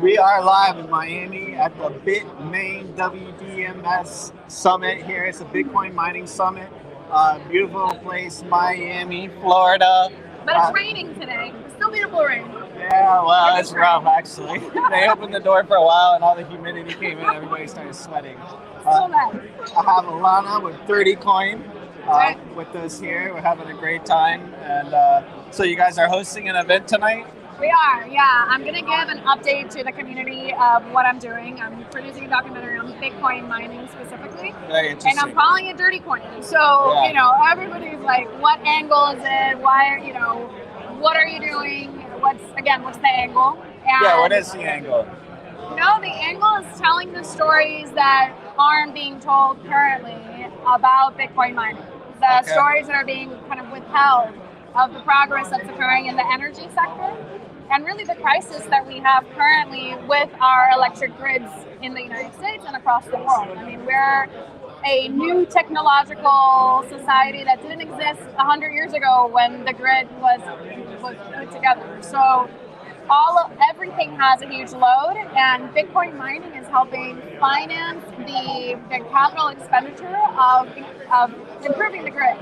We are live in Miami at the Bitmain WDMS Summit here. It's a Bitcoin mining summit. Beautiful place, Miami, Florida. But it's raining today. It's still beautiful rain. Yeah, well, it's rough actually. They opened the door for a while and all the humidity came in. Everybody started sweating. So nice. I have Alana with 30 coin with us here. We're having a great time. And so you guys are hosting an event tonight? We are, yeah. I'm going to give an update to the community of what I'm doing. I'm producing a documentary on Bitcoin mining specifically. Very interesting. And I'm calling it dirty coin. So, everybody's like, what angle is it? Why, what are you doing? What's the angle? And, what is the angle? The angle is telling the stories that aren't being told currently about Bitcoin mining. The stories that are being kind of withheld of the progress that's occurring in the energy sector, and really the crisis that we have currently with our electric grids in the United States and across the world. I mean, we're a new technological society that didn't exist 100 years ago when the grid was put together. So everything has a huge load, and Bitcoin mining is helping finance the capital expenditure of improving the grid.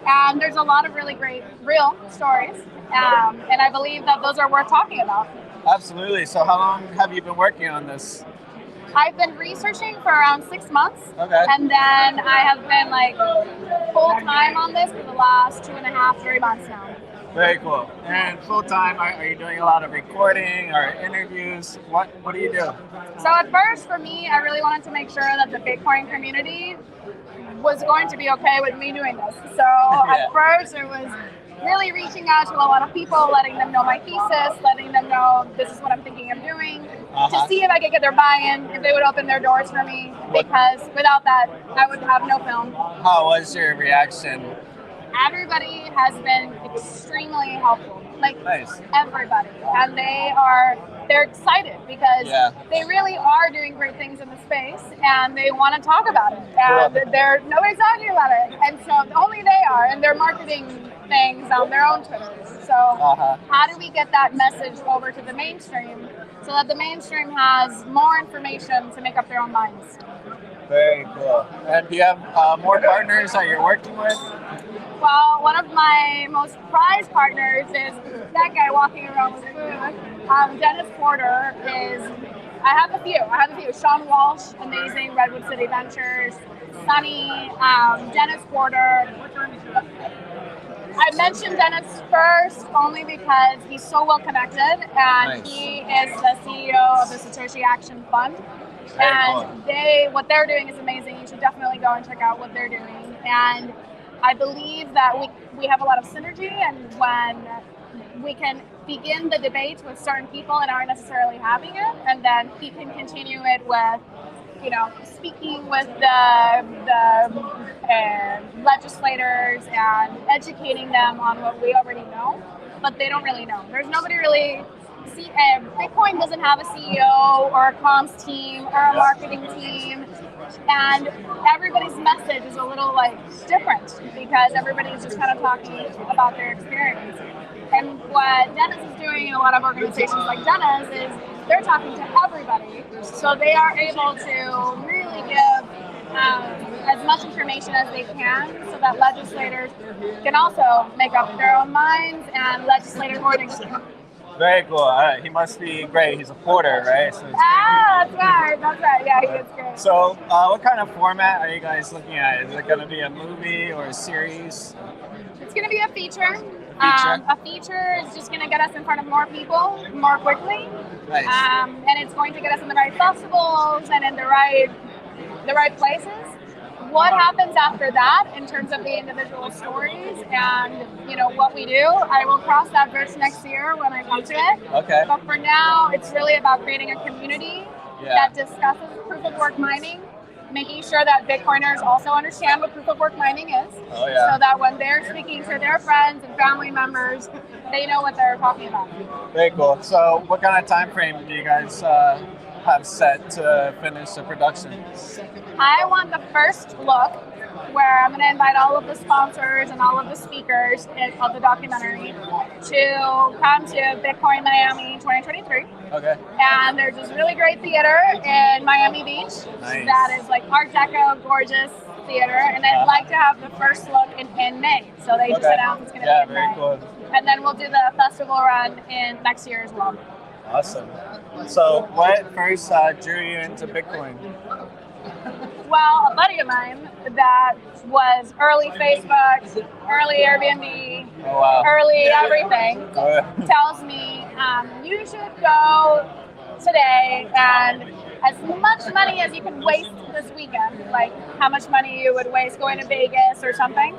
And there's a lot of really great real stories, and I believe that those are worth talking about. Absolutely. So how long have you been working on this? I've been researching for around 6 months. Okay. And then I have been full time on this for the last 2.5, 3 months now. Very cool. And full time, are you doing a lot of recording or interviews? What do you do? So at first, for me, I really wanted to make sure that the Bitcoin community was going to be okay with me doing this. So At first, it was really reaching out to a lot of people, letting them know my thesis, letting them know this is what I'm thinking of doing, to see if I could get their buy-in, if they would open their doors for me, because without that, I would have no film. How was your reaction? Everybody has been extremely helpful. Nice. Everybody. And they're excited because they really are doing great things in the space and they want to talk about it. And nobody's talking about it. And so only they are, and they're marketing things on their own Twitters. So how do we get that message over to the mainstream so that the mainstream has more information to make up their own minds? Very cool. And do you have more partners that you're working with? Well, one of my most prized partners is that guy walking around with food. Dennis Porter is, I have a few. Sean Walsh, amazing, Redwood City Ventures. Sunny, Dennis Porter. I mentioned Dennis first only because he's so well connected, and he is the CEO of the Satoshi Action Fund. What they're doing is amazing. You should definitely go and check out what they're doing. And I believe that we have a lot of synergy, and when we can begin the debate with certain people that aren't necessarily having it, and then he can continue it with, speaking with the legislators and educating them on what we already know, but they don't really know. There's nobody really. Bitcoin doesn't have a CEO or a comms team or a marketing team, and everybody's message is a little different because everybody's just kind of talking about their experience. And what Dennis is doing in a lot of organizations like Dennis is they're talking to everybody, so they are able to really give as much information as they can so that legislators can also make up their own minds and legislate accordingly. Very cool. He must be great. He's a porter, right? So that's right. Yeah, he is great. So what kind of format are you guys looking at? Is it going to be a movie or a series? It's going to be a feature. A feature is just going to get us in front of more people more quickly. Nice. And it's going to get us in the right festivals and in the right places. What happens after that in terms of the individual stories and what we do, I will cross that bridge next year when I come to it. Okay. But for now, it's really about creating a community that discusses proof of work mining, making sure that Bitcoiners also understand what proof of work mining is, so that when they're speaking to their friends and family members, they know what they're talking about. Very cool. So what kind of time frame do you guys have set to finish the production? I want the first look where I'm going to invite all of the sponsors and all of the speakers of the documentary to come to Bitcoin Miami 2023. Okay. And there's this really great theater in Miami Beach that is like Art Deco, gorgeous theater. And I'd like to have the first look in May. So they just announced it's going to be in May. Cool. And then we'll do the festival run in next year as well. Awesome. So what first drew you into Bitcoin? Well, a buddy of mine that was early Facebook, early Airbnb, early everything, tells me you should go today, and as much money as you can waste this weekend, like how much money you would waste going to Vegas or something,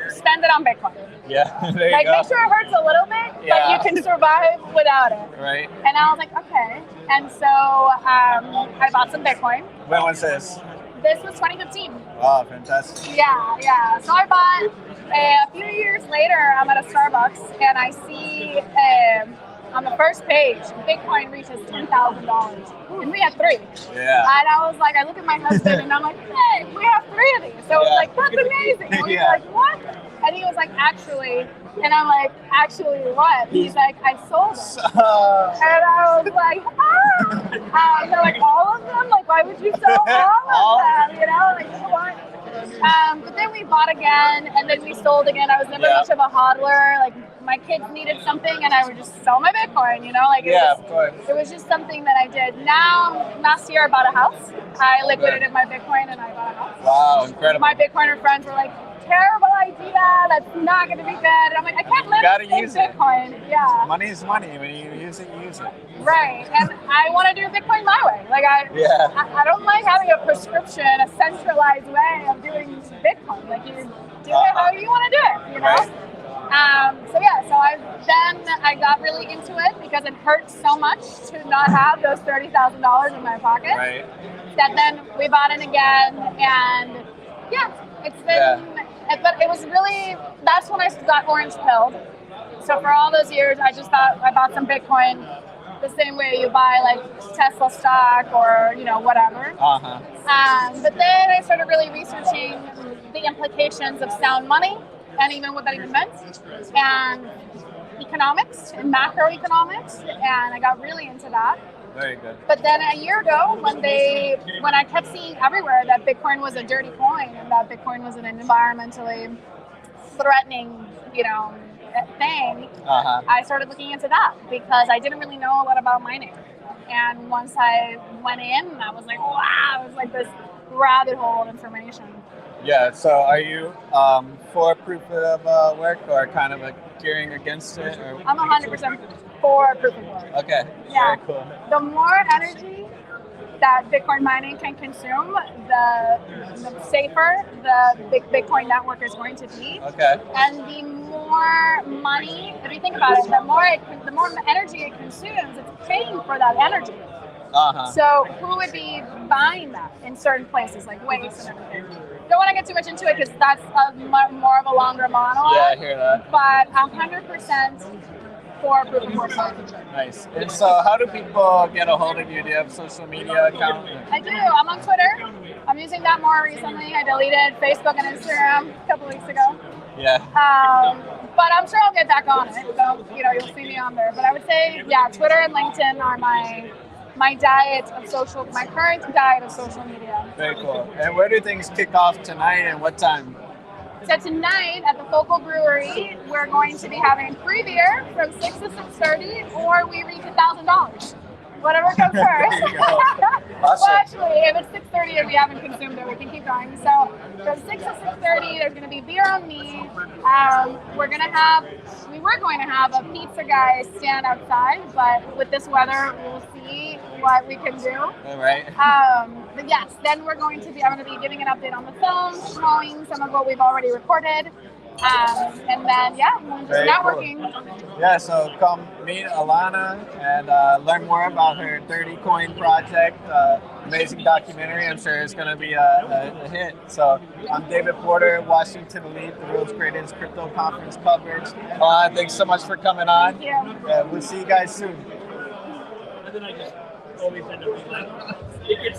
spend it on Bitcoin. Yeah, there you like go. Make sure it hurts a little bit, but you can survive without it. Right. And I was like, okay. And so I bought some Bitcoin. When was this? This was 2015. Oh, fantastic. Yeah. So I bought a few years later, I'm at a Starbucks and I see on the first page, Bitcoin reaches $10,000. And we had 3. Yeah. And I was like, I look at my husband and I'm like, hey, we have 3 of these. So I was like, that's amazing. And he's like, what? And he was like, actually, and I'm like, actually what? He's like, I sold it. And I was like, they're like, all of them? Like, why would you sell all of them? You know, like, what? But then we bought again, and then we sold again. I was never much of a hodler. Like, my kids needed something, and I would just sell my Bitcoin, you know? Like, it was just something that I did. Now, last year, I bought a house. I liquidated my Bitcoin, and I bought a house. Wow, incredible. My Bitcoiner friends were like, terrible idea, that's not going to be good. And I'm like, I can't live in Bitcoin. Yeah. Money is money. When you use it, you use it. Right. And I want to do Bitcoin my way. Like I don't like having a prescription, a centralized way of doing Bitcoin. Like you do it how you want to do it, you know? Right. So I got really into it because it hurts so much to not have those $30,000 in my pocket. Right. That then we bought it again, and it's been. But it was really, that's when I got orange pilled. So for all those years, I just thought I bought some Bitcoin the same way you buy like Tesla stock or, you know, whatever. But then I started really researching the implications of sound money and even what that even meant, and economics and macroeconomics, and I got really into that. Very good. But then a year ago, when I kept seeing everywhere that Bitcoin was a dirty coin and that Bitcoin was an environmentally threatening, you know, thing, I started looking into that because I didn't really know a lot about mining. And once I went in, I was like, wow, it was like this rabbit hole of information. Yeah. So are you for proof of work or kind of gearing against it? Or? I'm 100% for proof of work. Okay. Yeah. Very cool. The more energy that Bitcoin mining can consume, the safer the Bitcoin network is going to be. Okay. And the more money, if you think about it, the more energy it consumes, it's paying for that energy. So who would be buying that in certain places, like waste and everything? Don't want to get too much into it because that's more of a longer monologue. Yeah, I hear that. But I'm 100% for proof of work. Nice. And so how do people get a hold of you? Do you have a social media account? I do. I'm on Twitter. I'm using that more recently. I deleted Facebook and Instagram a couple weeks ago. Yeah. But I'm sure I'll get back on it. So, you know, you'll see me on there. But I would say, Twitter and LinkedIn are my current diet of social media. Very cool. And where do things kick off tonight and what time? So tonight at the Focal Brewery, we're going to be having free beer from 6 to 6:30, or we reach $1,000. Whatever comes first. Awesome. Well, actually, if it's 6:30 and we haven't consumed it, we can keep going. So from 6 to 6:30, there's going to be beer on me. We were going to have a pizza guy stand outside, but with this weather, we'll see what we can do. All right. But yes, then I'm going to be giving an update on the film, showing some of what we've already recorded. And then, just networking. Cool. Yeah, so come meet Alana and learn more about her 30 Coin project. Amazing documentary. I'm sure it's going to be a hit. So I'm David Porter, Washington Elite, the world's greatest crypto conference coverage. Alana, thanks so much for coming on. Thank you. We'll see you guys soon. And then I just always end up being like,